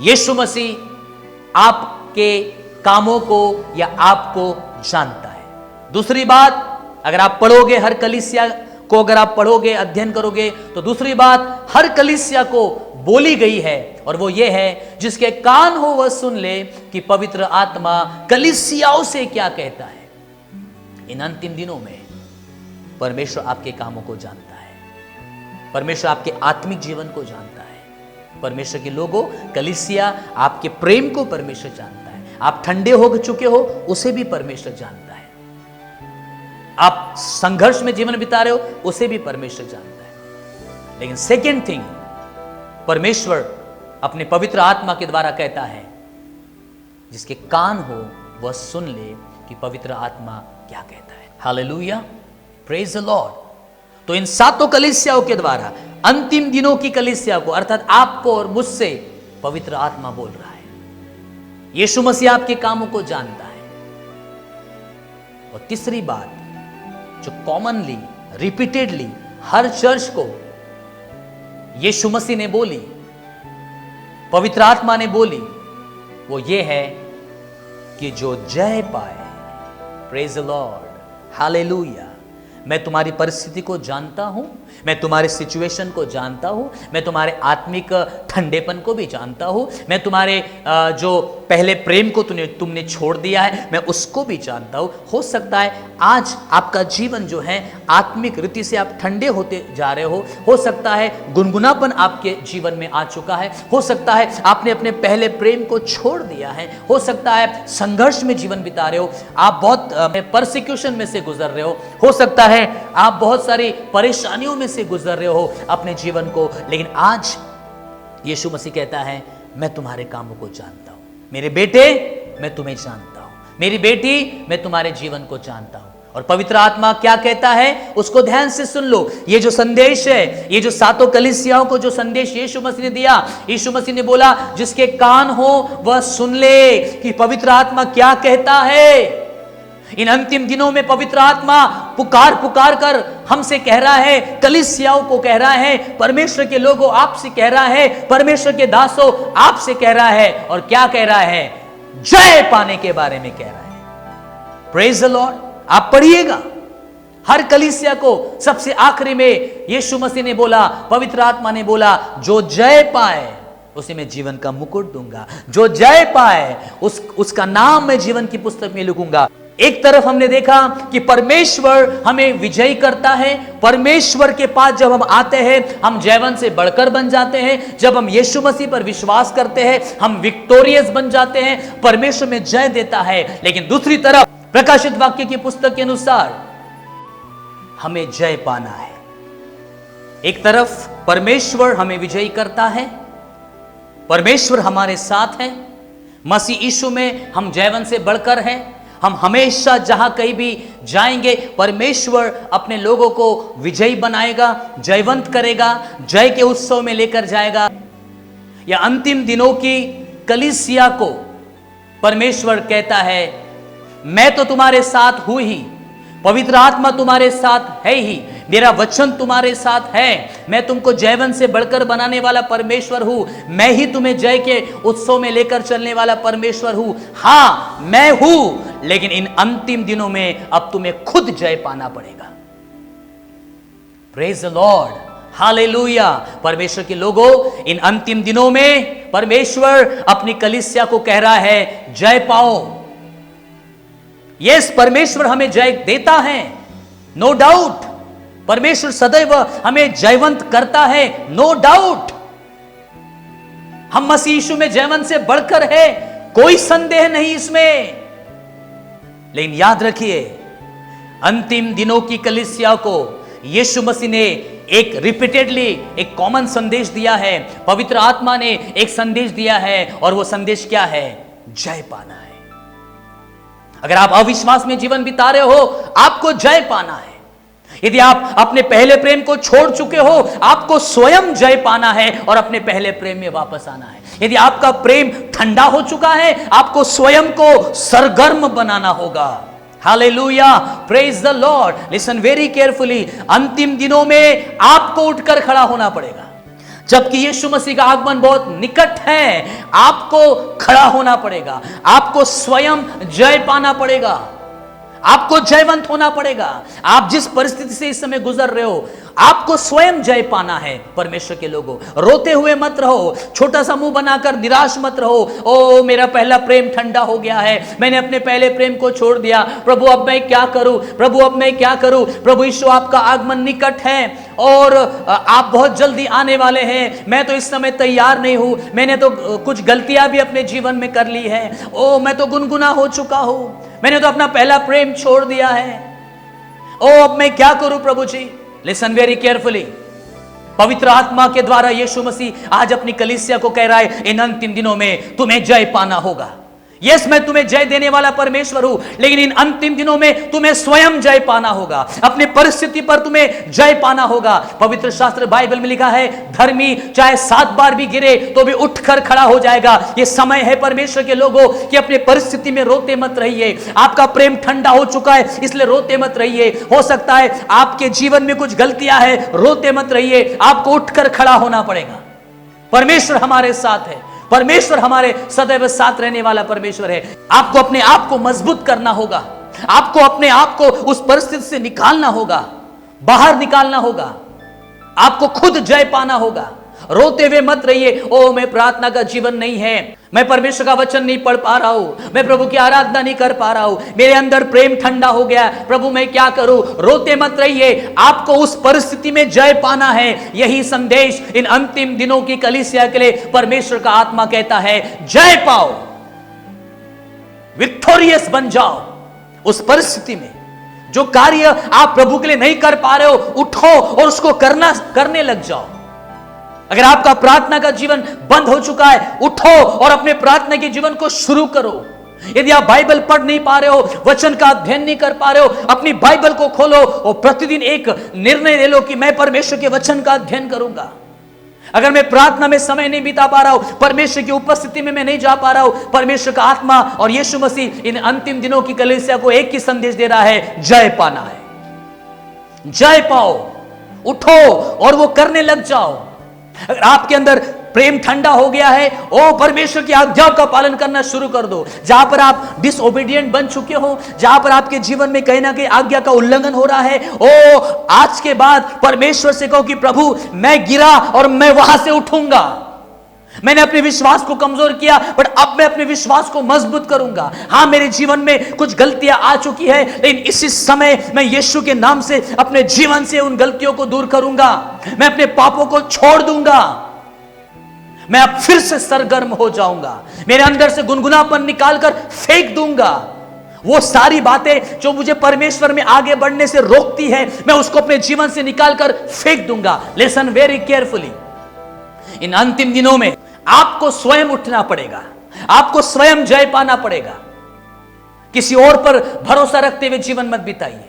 Speaker 1: यीशु मसीह आपके कामों को या आपको जानता है। दूसरी बात, अगर आप पढ़ोगे हर कलीसिया को, अगर आप पढ़ोगे, अध्ययन करोगे, तो दूसरी बात हर कलीसिया को बोली गई है, और वो ये है, जिसके कान हो वह सुन ले कि पवित्र आत्मा कलीसियाओं से क्या कहता है। इन अंतिम दिनों में परमेश्वर आपके कामों को जानता है, परमेश्वर आपके आत्मिक जीवन को जानता है। परमेश्वर के लोगों, कलीसिया आपके प्रेम को परमेश्वर जानता है। आप ठंडे हो चुके हो, उसे भी परमेश्वर जानता है। आप संघर्ष में जीवन बिता रहे हो, उसे भी परमेश्वर जानता है। लेकिन सेकेंड थिंग, परमेश्वर अपने पवित्र आत्मा के द्वारा कहता है, जिसके कान हो वह सुन ले कि पवित्र आत्मा क्या कहता है। Hallelujah, praise the Lord. तो इन सातों कलीसियाओं के द्वारा अंतिम दिनों की कलीसिया को, अर्थात आपको और मुझसे पवित्र आत्मा बोल रहा है। यीशु मसीह आपके कामों को जानता है। और तीसरी बात जो कॉमनली, रिपीटेडली हर चर्च को यीशु मसीह ने बोली, पवित्र आत्मा ने बोली, वो ये है कि जो जय पाए, प्रेज द लॉर्ड, हालेलुया। मैं तुम्हारी परिस्थिति को जानता हूं, मैं तुम्हारे सिचुएशन को जानता हूं, मैं तुम्हारे आत्मिक ठंडेपन को भी जानता हूं, मैं तुम्हारे जो पहले प्रेम को तुमने छोड़ दिया है, मैं उसको भी जानता हूं। हो सकता है आज आपका जीवन जो है आत्मिक रीति से आप ठंडे होते जा रहे हो सकता है गुनगुनापन आपके जीवन में आ चुका है, हो सकता है आपने अपने पहले प्रेम को छोड़ दिया है, हो सकता है संघर्ष में जीवन बिता रहे हो, आप बहुत परसिक्यूशन में से गुजर रहे हो सकता है आप बहुत सारी परेशानियों में से गुजर रहे हो अपने जीवन को। लेकिन आज यीशु मसीह कहता है, मैं तुम्हारे कामों को जानता हूं, मेरे बेटे मैं तुम्हें जानता हूं, मेरी बेटी मैं तुम्हारे जीवन को जानता हूं। और पवित्र आत्मा क्या कहता है, उसको ध्यान से सुन लो। ये जो संदेश है, ये जो सातों कलीसियाओं को जो संदेश यीशु मसीह ने दिया, यीशु मसीह ने बोला, जिसके कान हो वह सुन ले कि पवित्र आत्मा क्या कहता है। इन अंतिम दिनों में पवित्र आत्मा पुकार पुकार कर हमसे कह रहा है, कलीसियाओं को कह रहा है, परमेश्वर के लोगों आपसे कह रहा है, परमेश्वर के दासों आपसे कह रहा है। और क्या कह रहा है? जय पाने के बारे में कह रहा है। Praise the Lord. आप पढ़िएगा, हर कलीसिया को सबसे आखिरी में यीशु मसीह ने बोला, पवित्र आत्मा ने बोला, जो जय पाए उसे मैं जीवन का मुकुट दूंगा, जो जय पाए उसका नाम मैं जीवन की पुस्तक में लिखूंगा। एक तरफ हमने देखा कि परमेश्वर हमें विजयी करता है, परमेश्वर के पास जब हम आते हैं हम जयवंत से बढ़कर बन जाते हैं, जब हम यीशु मसीह पर विश्वास करते हैं हम विक्टोरियस बन जाते हैं, परमेश्वर में जय देता है। लेकिन दूसरी तरफ प्रकाशित वाक्य की पुस्तक के अनुसार हमें जय पाना है। एक तरफ परमेश्वर हमें विजयी करता है, परमेश्वर हमारे साथ है, मसीह यीशु में हम जयवंत से बढ़कर हैं, हम हमेशा जहां कहीं भी जाएंगे परमेश्वर अपने लोगों को विजयी बनाएगा, जयवंत करेगा, जय के उत्सव में लेकर जाएगा। या अंतिम दिनों की कलीसिया को परमेश्वर कहता है, मैं तो तुम्हारे साथ हूं ही, पवित्र आत्मा तुम्हारे साथ है ही, मेरा वचन तुम्हारे साथ है, मैं तुमको जयवंत से बढ़कर बनाने वाला परमेश्वर हूं, मैं ही तुम्हें जय के उत्सव में लेकर चलने वाला परमेश्वर हूं। हां मैं हूं, लेकिन इन अंतिम दिनों में अब तुम्हें खुद जय पाना पड़ेगा। Praise the Lord, hallelujah. परमेश्वर के लोगों, इन अंतिम दिनों में परमेश्वर अपनी कलीसिया को कह रहा है, जय पाओ। यस, परमेश्वर हमें जय देता है, नो डाउट। परमेश्वर सदैव हमें जयवंत करता है, नो डाउट। हम मसीह यीशु में जयवंत से बढ़कर है, कोई संदेह नहीं इसमें। लेकिन याद रखिए, अंतिम दिनों की कलीसिया को यीशु मसीह ने एक रिपीटेडली एक कॉमन संदेश दिया है, पवित्र आत्मा ने एक संदेश दिया है, और वो संदेश क्या है? जय पाना है। अगर आप अविश्वास में जीवन बिता रहे हो, आपको जय पाना है। यदि आप अपने पहले प्रेम को छोड़ चुके हो, आपको स्वयं जय पाना है और अपने पहले प्रेम में वापस आना है। यदि आपका प्रेम ठंडा हो चुका है, आपको स्वयं को सरगर्म बनाना होगा। Hallelujah, praise the Lord. Listen very carefully, अंतिम दिनों में आपको उठकर खड़ा होना पड़ेगा। जबकि यीशु मसीह का आगमन बहुत निकट है, आपको खड़ा होना पड़ेगा, आपको स्वयं जय पाना पड़ेगा। आपको जयवंत होना पड़ेगा। आप जिस परिस्थिति से इस समय गुजर रहे हो, आपको स्वयं जय पाना है। परमेश्वर के लोगों, रोते हुए मत रहो, छोटा सा मुंह बनाकर निराश मत रहो। ओ मेरा पहला प्रेम ठंडा हो गया है, मैंने अपने पहले प्रेम को छोड़ दिया, प्रभु अब मैं क्या करूं, प्रभु अब मैं क्या करूं। प्रभु यीशु आपका आगमन निकट है और आप बहुत जल्दी आने वाले हैं। मैं तो इस समय तैयार नहीं हूं, मैंने तो कुछ गलतियां भी अपने जीवन में कर ली है। ओ मैं तो गुनगुना हो चुका हूं, मैंने तो अपना पहला प्रेम छोड़ दिया है। ओ अब मैं क्या करूं प्रभु जी। Listen very carefully. पवित्र आत्मा के द्वारा यीशु मसीह आज अपनी कलीसिया को कह रहा है, इन अंतिम दिनों में तुम्हें जय पाना होगा। यस, मैं तुम्हें जय देने वाला परमेश्वर हूं, लेकिन इन अंतिम दिनों में तुम्हें स्वयं जय पाना होगा। अपनी परिस्थिति पर तुम्हें जय पाना होगा। पवित्र शास्त्र बाइबल में लिखा है, धर्मी चाहे 7 बार भी गिरे तो भी उठकर खड़ा हो जाएगा। यह समय है परमेश्वर के लोगों कि अपनी परिस्थिति में रोते मत रहिए। आपका प्रेम ठंडा हो चुका है, इसलिए रोते मत रहिए। हो सकता है आपके जीवन में कुछ गलतियां हैं, रोते मत रहिए, आपको उठकर खड़ा होना पड़ेगा। परमेश्वर हमारे साथ है, परमेश्वर हमारे सदैव साथ रहने वाला परमेश्वर है। आपको अपने आप को मजबूत करना होगा, आपको अपने आप को उस परिस्थिति से निकालना होगा, बाहर निकालना होगा, आपको खुद जय पाना होगा। रोते हुए मत रहिए, ओ मैं प्रार्थना का जीवन नहीं है, मैं परमेश्वर का वचन नहीं पढ़ पा रहा हूं, मैं प्रभु की आराधना नहीं कर पा रहा हूं, मेरे अंदर प्रेम ठंडा हो गया, प्रभु मैं क्या करूं। रोते मत रहिए, आपको उस परिस्थिति में जय पाना है। यही संदेश इन अंतिम दिनों की कलीसिया के लिए परमेश्वर का आत्मा कहता है, जय पाओ, विक्टोरियस बन जाओ। उस परिस्थिति में जो कार्य आप प्रभु के लिए नहीं कर पा रहे हो, उठो और उसको करने लग जाओ। अगर आपका प्रार्थना का जीवन बंद हो चुका है, उठो और अपने प्रार्थना के जीवन को शुरू करो। यदि आप बाइबल पढ़ नहीं पा रहे हो, वचन का अध्ययन नहीं कर पा रहे हो, अपनी बाइबल को खोलो और प्रतिदिन एक निर्णय ले लो कि मैं परमेश्वर के वचन का अध्ययन करूंगा। अगर मैं प्रार्थना में समय नहीं बिता पा रहा हूं, परमेश्वर की उपस्थिति में मैं नहीं जा पा रहा हूं, परमेश्वर का आत्मा और यीशु मसीह इन अंतिम दिनों की कलीसिया को एक ही संदेश दे रहा है, जय पाना है। जय पाओ, उठो और वो करने लग जाओ। अगर आपके अंदर प्रेम ठंडा हो गया है, ओ परमेश्वर की आज्ञाओं का पालन करना शुरू कर दो। जहां पर आप डिसओबीडिएंट बन चुके हो, जहां पर आपके जीवन में कहीं ना कहीं आज्ञा का उल्लंघन हो रहा है, ओ आज के बाद परमेश्वर से कहो कि प्रभु मैं गिरा और मैं वहां से उठूंगा। मैंने अपने विश्वास को कमजोर किया, बट अब मैं अपने विश्वास को मजबूत करूंगा। हां, मेरे जीवन में कुछ गलतियां आ चुकी है, लेकिन इसी समय मैं यीशु के नाम से अपने जीवन से उन गलतियों को दूर करूंगा। मैं अपने पापों को छोड़ दूंगा, मैं अब फिर से सरगर्म हो जाऊंगा। मेरे अंदर से गुनगुनापन निकालकर फेंक दूंगा। वो सारी बातें जो मुझे परमेश्वर में आगे बढ़ने से रोकती है, मैं उसको अपने जीवन से निकालकर फेंक दूंगा। Listen very carefully. इन अंतिम दिनों में आपको स्वयं उठना पड़ेगा, आपको स्वयं जय पाना पड़ेगा। किसी और पर भरोसा रखते हुए जीवन मत बिताइए।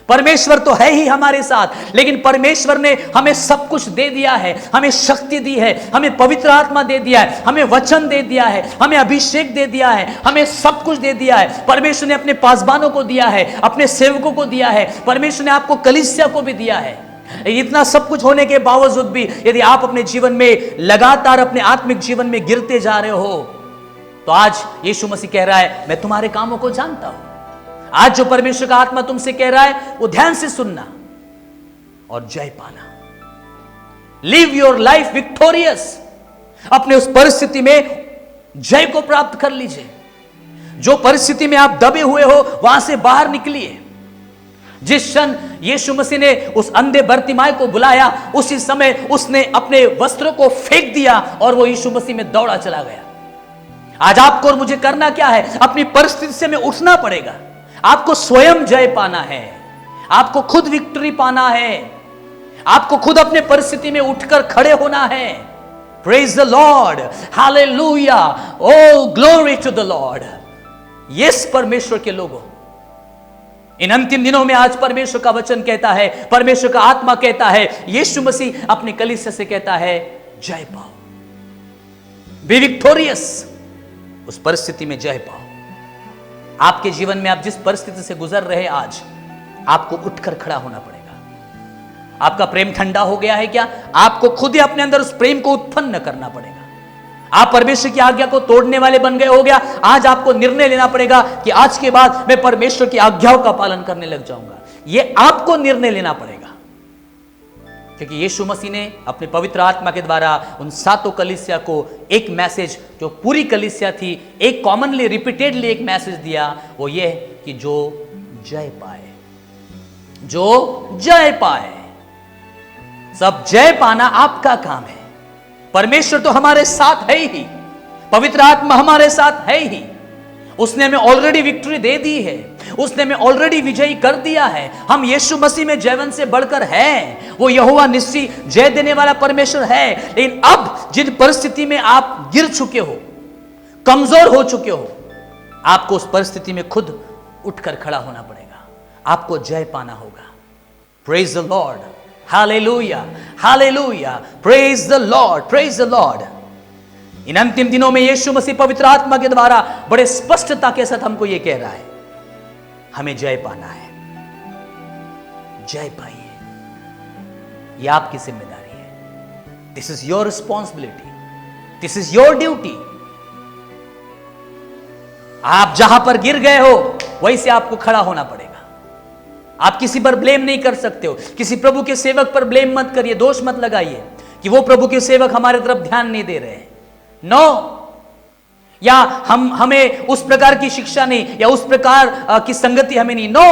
Speaker 1: परमेश्वर तो है ही हमारे साथ, लेकिन परमेश्वर ने हमें सब कुछ दे दिया है, हमें शक्ति दी है, हमें पवित्र आत्मा दे दिया है, हमें वचन दे दिया है, हमें अभिषेक दे दिया है, हमें सब कुछ दे दिया है। परमेश्वर ने अपने पासबानों को दिया है, अपने सेवकों को दिया है, परमेश्वर ने आपको कलीसिया को भी दिया है। इतना सब कुछ होने के बावजूद भी यदि आप अपने जीवन में लगातार अपने आत्मिक जीवन में गिरते जा रहे हो, तो आज यीशु मसीह कह रहा है, मैं तुम्हारे कामों को जानता हूं। आज जो परमेश्वर का आत्मा तुमसे कह रहा है, वो ध्यान से सुनना और जय पाना। Live your life victorious. अपने उस परिस्थिति में जय को प्राप्त कर लीजिए। जो परिस्थिति में आप दबे हुए हो, वहां से बाहर निकलिए। जिस क्षण यीशु मसीह ने उस अंधे बर्तिमाई को बुलाया, उसी समय उसने अपने वस्त्रों को फेंक दिया और वो यीशु मसीह में दौड़ा चला गया। आज आपको और मुझे करना क्या है? अपनी परिस्थिति से में उठना पड़ेगा। आपको स्वयं जय पाना है, आपको खुद विक्ट्री पाना है, आपको खुद अपने परिस्थिति में उठकर खड़े होना है। Praise the Lord, hallelujah, oh glory to the Lord. Yes परमेश्वर के लोगों, इन अंतिम दिनों में आज परमेश्वर का वचन कहता है, परमेश्वर का आत्मा कहता है, यीशु मसीह अपनी कलीसिया से कहता है, जय पाओ, बी विक्टोरियस। उस परिस्थिति में जय पाओ। आपके जीवन में आप जिस परिस्थिति से गुजर रहे, आज आपको उठकर खड़ा होना पड़ेगा। आपका प्रेम ठंडा हो गया है क्या? आपको खुद ही अपने अंदर उस प्रेम को उत्पन्न करना पड़ेगा। आप परमेश्वर की आज्ञा को तोड़ने वाले बन गए हो गया। आज आपको निर्णय लेना पड़ेगा कि आज के बाद मैं परमेश्वर की आज्ञाओं का पालन करने लग जाऊंगा। यह आपको निर्णय लेना पड़ेगा, क्योंकि यीशु मसीह ने अपने पवित्र आत्मा के द्वारा उन सातों कलीसिया को एक मैसेज, जो पूरी कलीसिया थी, एक कॉमनली रिपीटेडली एक मैसेज दिया। वो ये कि जो जय पाए, जो जय पाए। सब जय पाना आपका काम है। परमेश्वर तो हमारे साथ है ही, पवित्र आत्मा हमारे साथ है ही। उसने हमें ऑलरेडी विक्ट्री दे दी है, उसने हमें ऑलरेडी विजयी कर दिया है। हम यीशु मसीह में जयवंत से बढ़कर हैं। वो यहोवा निस्सी जय देने वाला परमेश्वर है। लेकिन अब जिन परिस्थिति में आप गिर चुके हो, कमजोर हो चुके हो, आपको उस परिस्थिति में खुद उठकर खड़ा होना पड़ेगा। आपको जय पाना होगा। Praise the Lord, hallelujah, hallelujah, praise the Lord, praise the Lord. इन अंतिम दिनों में यीशु मसीह पवित्र आत्मा के द्वारा बड़े स्पष्टता के साथ हमको यह कह रहा है, हमें जय पाना है। जय पाइए, यह आपकी जिम्मेदारी है। This is your responsibility, this is your duty. आप जहां पर गिर गए हो वहीं से आपको खड़ा होना पड़ेगा। आप किसी पर ब्लेम नहीं कर सकते हो। किसी प्रभु के सेवक पर ब्लेम मत करिए, दोष मत लगाइए कि वो प्रभु के सेवक हमारे तरफ ध्यान नहीं दे रहे हैं। नो, या हमें उस प्रकार की शिक्षा नहीं, या उस प्रकार की संगति हमें नहीं। नो,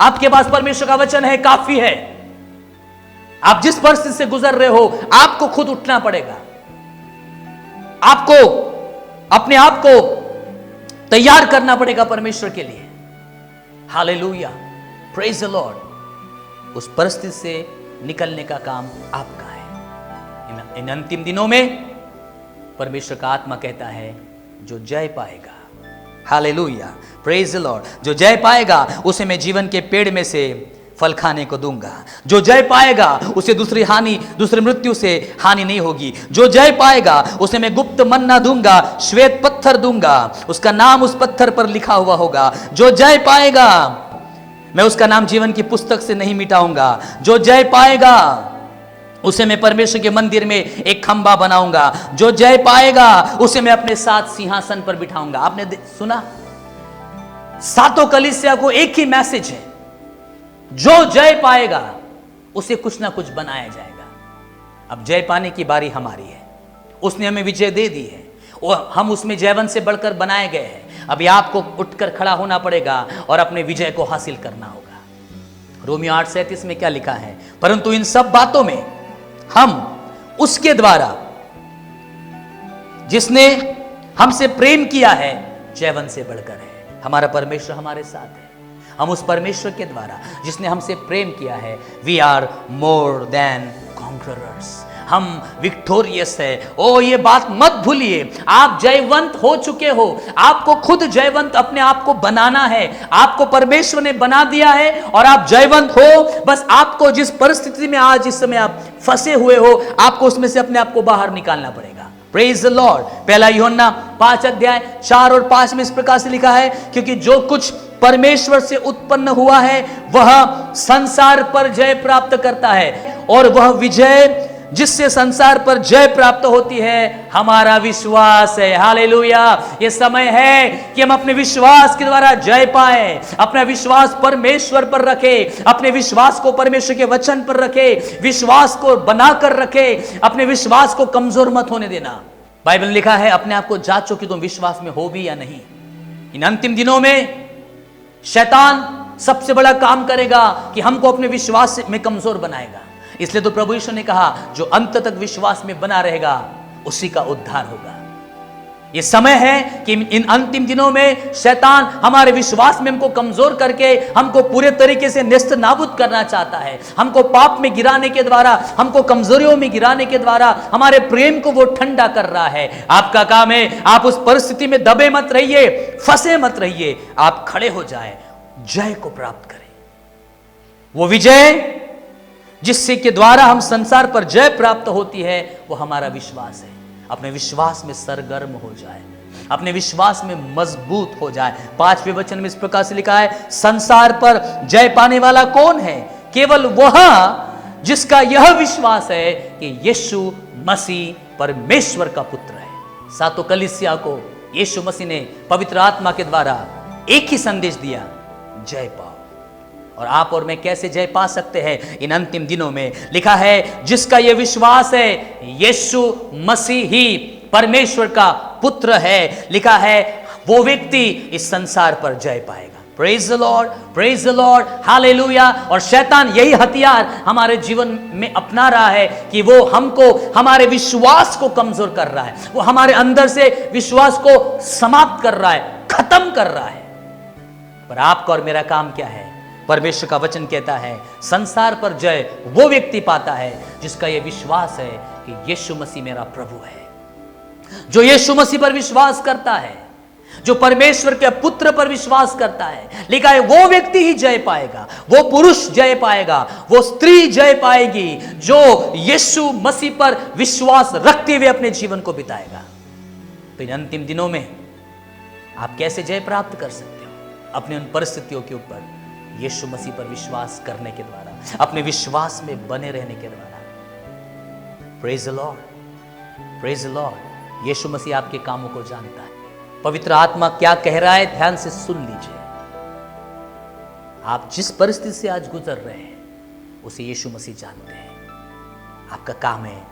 Speaker 1: आपके पास परमेश्वर का वचन है, काफी है। आप जिस परिस्थिति से गुजर रहे हो, आपको खुद उठना पड़ेगा। आपको अपने आप को तैयार करना पड़ेगा परमेश्वर के लिए। Hallelujah, praise the Lord. उस परिस्थिति से निकलने का काम आपका है। इन अंतिम दिनों में परमेश्वर का आत्मा कहता है, जो जय पाएगा, हालेलुया, प्रेज द लॉर्ड, जो जय पाएगा उसे मैं जीवन के पेड़ में से फल खाने को दूंगा। जो जय पाएगा उसे दूसरी मृत्यु से हानि नहीं होगी। जो जय पाएगा उसे मैं गुप्त मन्ना दूंगा, श्वेत पत्थर दूंगा, उसका नाम उस पत्थर पर लिखा हुआ होगा। जो जय पाएगा मैं उसका नाम जीवन की पुस्तक से नहीं मिटाऊंगा। जो जय पाएगा उसे मैं परमेश्वर के मंदिर में एक खंबा बनाऊंगा। जो जय पाएगा उसे मैं अपने साथ सिंहासन पर बिठाऊंगा। आपने सुना, सातों कलीसिया को एक ही मैसेज है, जो जय पाएगा उसे कुछ ना कुछ बनाया जाएगा। अब जय पाने की बारी हमारी है। उसने हमें विजय दे दी है और हम उसमें जयवंत से बढ़कर बनाए गए हैं। अभी आपको उठकर खड़ा होना पड़ेगा और अपने विजय को हासिल करना होगा। रोमियो 8:37 में क्या लिखा है? परंतु इन सब बातों में हम उसके द्वारा जिसने हमसे प्रेम किया है जयवंत से बढ़कर है। हमारा परमेश्वर हमारे साथ है। हम उस परमेश्वर के द्वारा जिसने हमसे प्रेम किया है, we are more than conquerors, हम विक्टोरियस है। ओ, ये बात मत भूलिए, आप जयवंत हो चुके हो। आपको खुद जयवंत अपने आप को बनाना है। आपको परमेश्वर ने बना दिया है और आप जयवंत हो। बस आपको जिस परिस्थिति में आज इस समय आप फंसे हुए हो, आपको उसमें से अपने आप को बाहर निकालना पड़ेगा। Praise the Lord. पहला यूहन्ना 5:4 और 5 में इस प्रकार से लिखा है, क्योंकि जो कुछ परमेश्वर से उत्पन्न हुआ है वह संसार पर जय प्राप्त करता है, और वह विजय जिससे संसार पर जय प्राप्त होती है हमारा विश्वास है। हालेलुया। ये समय है कि हम अपने विश्वास के द्वारा जय पाए। अपना विश्वास परमेश्वर पर रखे, अपने विश्वास को परमेश्वर के वचन पर रखे, विश्वास को बनाकर रखे, अपने विश्वास को कमजोर मत होने देना। बाइबल में लिखा है, अपने आप को जांचो कि तुम विश्वास में हो भी या नहीं। इन अंतिम दिनों में शैतान सबसे बड़ा काम करेगा कि हमको अपने विश्वास में कमजोर बनाएगा। इसलिए तो प्रभु यीशु ने कहा, जो अंत तक विश्वास में बना रहेगा उसी का उद्धार होगा। यह समय है कि इन अंतिम दिनों में शैतान हमारे विश्वास में हमको कमजोर करके हमको पूरे तरीके से नेस्त नाबूद करना चाहता है। हमको पाप में गिराने के द्वारा, हमको कमजोरियों में गिराने के द्वारा हमारे प्रेम को वो ठंडा कर रहा है। आपका काम है, आप उस परिस्थिति में दबे मत रहिए, फंसे मत रहिए, आप खड़े हो जाए, जय को प्राप्त करें। वो विजय जिससे के द्वारा हम संसार पर जय प्राप्त होती है वो हमारा विश्वास है। अपने विश्वास में सरगर्म हो जाए, अपने विश्वास में मजबूत हो जाए। 5वें वचन में इस प्रकार से लिखा है, संसार पर जय पाने वाला कौन है? केवल वह जिसका यह विश्वास है कि यीशु मसीह परमेश्वर का पुत्र है। सातों कलीसिया को यीशु मसीह ने पवित्र आत्मा के द्वारा एक ही संदेश दिया, जय पाओ। और आप और मैं कैसे जय पा सकते हैं इन अंतिम दिनों में? लिखा है, जिसका यह विश्वास है यीशु मसीह ही परमेश्वर का पुत्र है, लिखा है वो व्यक्ति इस संसार पर जय पाएगा। Praise the Lord, praise the Lord, hallelujah. और शैतान यही हथियार हमारे जीवन में अपना रहा है कि वो हमको, हमारे विश्वास को कमजोर कर रहा है, वो हमारे अंदर से विश्वास को समाप्त कर रहा है, खत्म कर रहा है। पर आपका और मेरा काम क्या है? परमेश्वर का वचन कहता है, संसार पर जय वो व्यक्ति पाता है जिसका यह विश्वास है कि यीशु मसीह मेरा प्रभु है। जो यीशु मसीह पर विश्वास करता है, जो परमेश्वर के पुत्र पर विश्वास करता है, लिखा है वो व्यक्ति ही जय पाएगा, वो पुरुष जय पाएगा, वो स्त्री जय पाएगी जो यीशु मसीह पर विश्वास रखते हुए अपने जीवन को बिताएगा। तो इन अंतिम दिनों में आप कैसे जय प्राप्त कर सकते हो? अपने उन परिस्थितियों के ऊपर यीशु मसीह पर विश्वास करने के द्वारा, अपने विश्वास में बने रहने के द्वारा। Praise the Lord, praise the lord. यीशु मसीह आपके कामों को जानता है। पवित्र आत्मा क्या कह रहा है, ध्यान से सुन लीजिए। आप जिस परिस्थिति से आज गुजर रहे हैं उसे यीशु मसीह जानते हैं। आपका काम है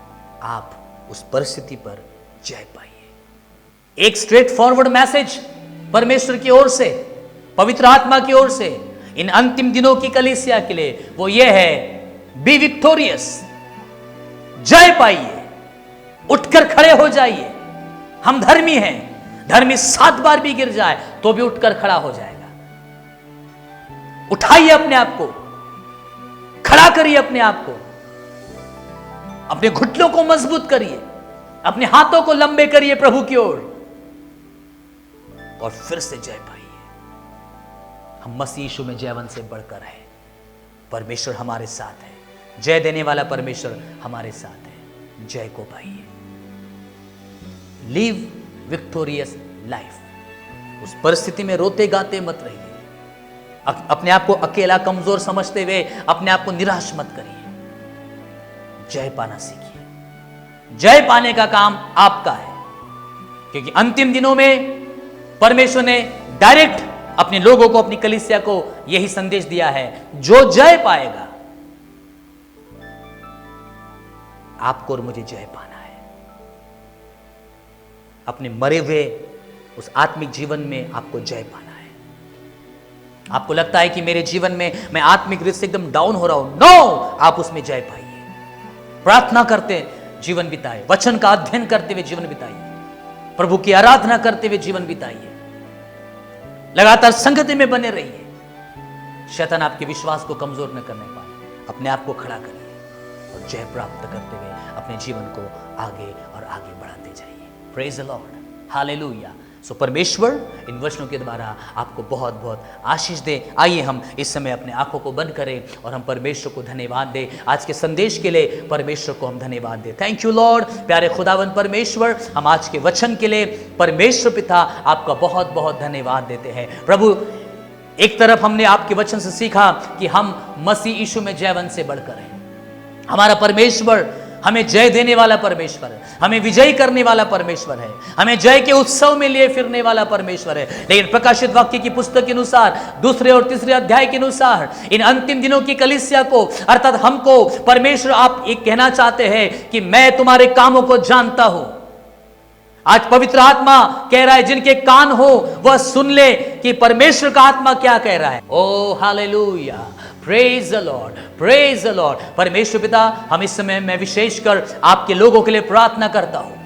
Speaker 1: आप उस परिस्थिति पर जय पाइए। एक स्ट्रेट फॉरवर्ड मैसेज परमेश्वर की ओर से, पवित्र आत्मा की ओर से इन अंतिम दिनों की कलीसिया के लिए वो ये है, बी विक्टोरियस, जय पाइए, उठकर खड़े हो जाइए। हम धर्मी हैं, धर्मी 7 बार भी गिर जाए तो भी उठकर खड़ा हो जाएगा। उठाइए अपने आप को, खड़ा करिए अपने आप को, अपने घुटनों को मजबूत करिए, अपने हाथों को लंबे करिए प्रभु की ओर और फिर से जय पाइए। हम मसीह यीशु में जयवंत से बढ़कर है। परमेश्वर हमारे साथ है, जय देने वाला परमेश्वर हमारे साथ है। जय को पाइए। Live victorious life. उस परिस्थिति में रोते गाते मत रहिए, अपने आप को अकेला कमजोर समझते हुए अपने आप को निराश मत करिए। जय पाना सीखिए। जय पाने का काम आपका है, क्योंकि अंतिम दिनों में परमेश्वर ने डायरेक्ट अपने लोगों को, अपनी कलीसिया को यही संदेश दिया है, जो जय पाएगा, आपको और मुझे जय पाना है। अपने मरे हुए उस आत्मिक जीवन में आपको जय पाना है। आपको लगता है कि मेरे जीवन में मैं आत्मिक रीति से एकदम डाउन हो रहा हूं, नो, आप उसमें जय पाइए। प्रार्थना करते जीवन बिताइए, वचन का अध्ययन करते हुए जीवन बिताइए, प्रभु की आराधना करते हुए जीवन बिताइए, लगातार संगति में बने रहिए। शैतान आपके विश्वास को कमजोर न करने पाए। अपने आप को खड़ा करिए और जय प्राप्त करते हुए अपने जीवन को आगे और आगे बढ़ाते जाइए। Praise the Lord, hallelujah. So परमेश्वर इन वचनों के द्वारा आपको बहुत बहुत आशीष दे। आइए हम इस समय अपने आंखों को बंद करें और हम परमेश्वर को धन्यवाद दें। आज के संदेश के लिए परमेश्वर को हम धन्यवाद दें। Thank you Lord. प्यारे खुदावन परमेश्वर, हम आज के वचन के लिए परमेश्वर पिता आपका बहुत बहुत धन्यवाद देते हैं। प्रभु, एक तरफ हमने आपके वचन से सीखा कि हम मसीह यीशु में जयवंत से बढ़कर हैं। हमारा परमेश्वर हमें जय देने वाला परमेश्वर है, हमें विजयी करने वाला परमेश्वर है, हमें जय के उत्सव में लिए फिरने वाला परमेश्वर है। लेकिन प्रकाशित वाक्य की पुस्तक के अनुसार, 2 और 3 अध्याय के अनुसार, इन अंतिम दिनों की कलीसिया को, अर्थात हमको परमेश्वर आप एक कहना चाहते हैं कि मैं तुम्हारे कामों को जानता हूं। आज पवित्र आत्मा कह रहा है, जिनके कान हो वह सुन ले कि परमेश्वर का आत्मा क्या कह रहा है। ओ hallelujah, praise the Lord, praise the lord. परमेश्वर पिता, हम इस समय मैं विशेषकर आपके लोगों के लिए प्रार्थना करता हूं।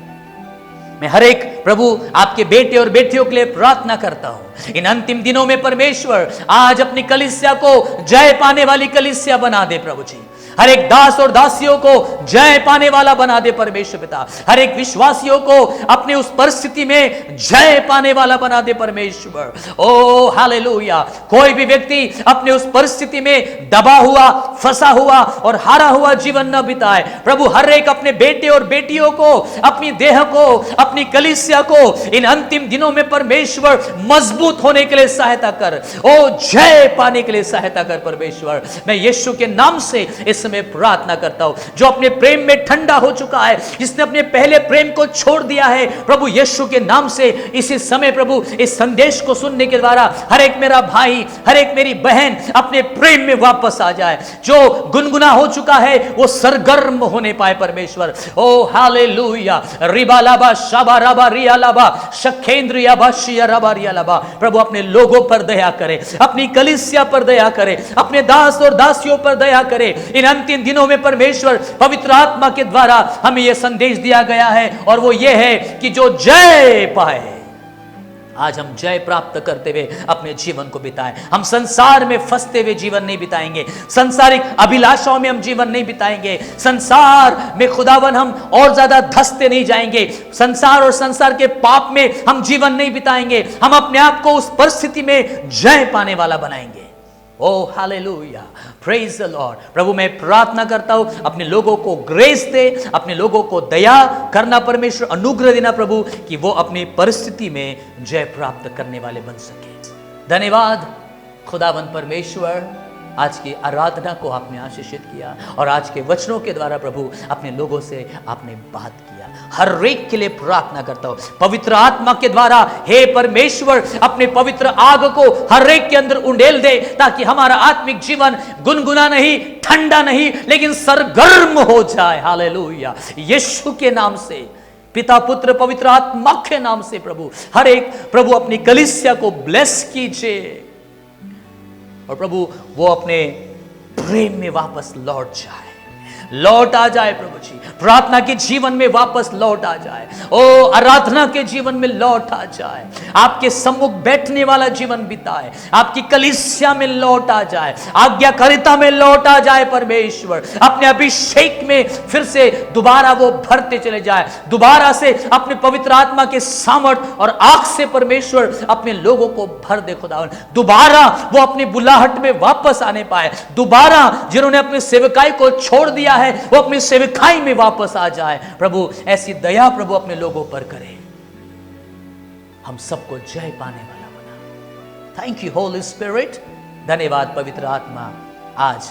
Speaker 1: मैं हर एक प्रभु आपके बेटे और बेटियों के लिए प्रार्थना करता हूं। इन अंतिम दिनों में परमेश्वर आज अपनी कलीसिया को जय पाने वाली कलीसिया बना दे प्रभु जी। हर एक दास और दासियों को जय पाने वाला बना दे परमेश्वर पिता। हर एक विश्वासियों को अपने उस परिस्थिति में जय पाने वाला बना दे परमेश्वर। ओ हालेलुया। कोई भी व्यक्ति अपने उस परिस्थिति में दबा हुआ, फंसा हुआ और हारा हुआ जीवन न बिताए। प्रभु, हर एक अपने बेटे और बेटियों को, अपनी देह को, अपनी कलीसिया को इन अंतिम दिनों में परमेश्वर मजबूत होने के लिए सहायता कर। ओ जय पाने के लिए सहायता कर परमेश्वर। मैं यीशु के नाम से इस समय प्रार्थना करता हूं, जो अपने प्रेम में ठंडा हो चुका है, जिसने अपने पहले प्रेम को छोड़ दिया है, प्रभु यीशु के नाम से इसी समय प्रभु इस संदेश को सुनने के द्वारा हर एक मेरा भाई, हर एक मेरी बहन अपने प्रेम में वापस आ जाए। जो गुनगुना हो चुका है वो सरगर्म होने पाए परमेश्वर। ओ हालेलुया। रिबालाबा शाबाराबा रियालाबा शखेंद्रियाबा शियराबा रियालाबा। प्रभु अपने लोगों पर दया करे, अपनी कलीसिया पर दया करे, अपने दास और दासियों पर दया करे। इन अंतिम दिनों में परमेश्वर पवित्र आत्मा के द्वारा हमें यह संदेश दिया गया है, और वो ये है कि जो जय पाए, आज हम जय प्राप्त करते हुए अपने जीवन को बिताएं। हम संसार में फंसते हुए जीवन नहीं बिताएंगे, संसारिक अभिलाषाओं में हम जीवन नहीं बिताएंगे, संसार में खुदावन हम और ज्यादा धंसते नहीं जाएंगे, संसार और संसार के पाप में हम जीवन नहीं बिताएंगे। हम अपने आप को उस परिस्थिति में जय पाने वाला बनाएंगे। ओ हालेलुया, प्रेज द लॉर्ड। प्रभु मैं प्रार्थना करता हूं अपने लोगों को ग्रेस दे, अपने लोगों को दया करना परमेश्वर, अनुग्रह देना प्रभु, कि वो अपनी परिस्थिति में जय प्राप्त करने वाले बन सके। धन्यवाद खुदावन परमेश्वर, आज की आराधना को आपने आशीषित किया, और आज के वचनों के द्वारा प्रभु अपने लोगों से आपने बात किया। हर एक के लिए प्रार्थना करता हूं पवित्र आत्मा के द्वारा, हे परमेश्वर अपने पवित्र आग को हर एक के अंदर उंडेल दे, ताकि हमारा आत्मिक जीवन गुनगुना नहीं, ठंडा नहीं, लेकिन सरगर्म हो जाए। हालेलुया। यीशु के नाम से, पिता पुत्र पवित्र आत्मा के नाम से प्रभु हर एक प्रभु अपनी कलीसिया को ब्लेस कीजिए, और प्रभु वो अपने प्रेम में वापस लौट जाए, लौट आ जाए प्रभु जी, प्रार्थना के जीवन में वापस लौट आ जाए, ओ आराधना के जीवन में लौट आ जाए, आपके सम्मुख बैठने वाला जीवन बिताए, आपकी कलीसिया में लौट आ जाए, आज्ञाकारिता में लौट आ जाए परमेश्वर, अपने अभिषेक में फिर से दोबारा वो भरते चले जाए, दोबारा से अपने पवित्र आत्मा के सामर्थ और आग से परमेश्वर अपने लोगों को भर दे खुदावन। दोबारा वो अपनी बुलाहट में वापस आने पाए, दोबारा जिन्होंने अपनी सेवकाई को छोड़ दिया है वो अपनी सेवकाई में वापस आ जाए। प्रभु ऐसी दया प्रभु अपने लोगों पर करे, हम सबको जय पाने वाला बना। Thank you Holi spirit. धन्यवाद पवित्र आत्मा आज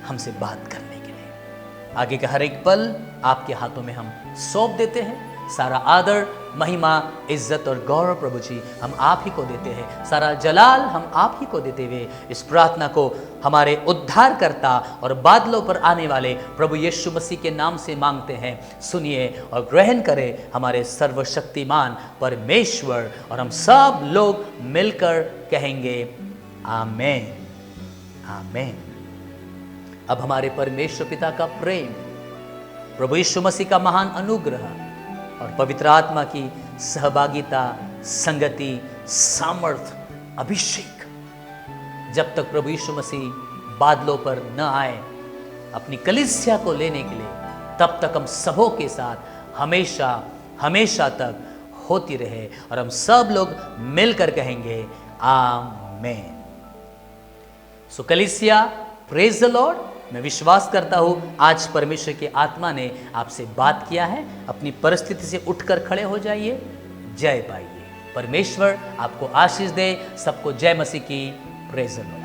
Speaker 1: हमसे बात करने के लिए। आगे का हर एक पल आपके हाथों में हम सौंप देते हैं। सारा आदर, महिमा, इज्जत और गौरव प्रभु जी हम आप ही को देते हैं। सारा जलाल हम आप ही को देते हुए इस प्रार्थना को हमारे उद्धारकर्ता और बादलों पर आने वाले प्रभु यीशु मसीह के नाम से मांगते हैं। सुनिए और ग्रहण करें हमारे सर्वशक्तिमान परमेश्वर, और हम सब लोग मिलकर कहेंगे आमेन, आमेन। अब हमारे परमेश्वर पिता का प्रेम, प्रभु यीशु मसीह का महान अनुग्रह और पवित्र आत्मा की सहभागिता, संगति, सामर्थ, अभिषेक, जब तक प्रभु यीशु मसीह बादलों पर न आए अपनी कलीसिया को लेने के लिए, तब तक हम सबों के साथ हमेशा हमेशा तक होती रहे, और हम सब लोग मिलकर कहेंगे आमेन। सो कलीसिया, प्रेज द लॉर्ड। मैं विश्वास करता हूं आज परमेश्वर की आत्मा ने आपसे बात किया है। अपनी परिस्थिति से उठकर खड़े हो जाइए, जय पाइए। परमेश्वर आपको आशीष दे। सबको जय मसीह की। Praise the Lord.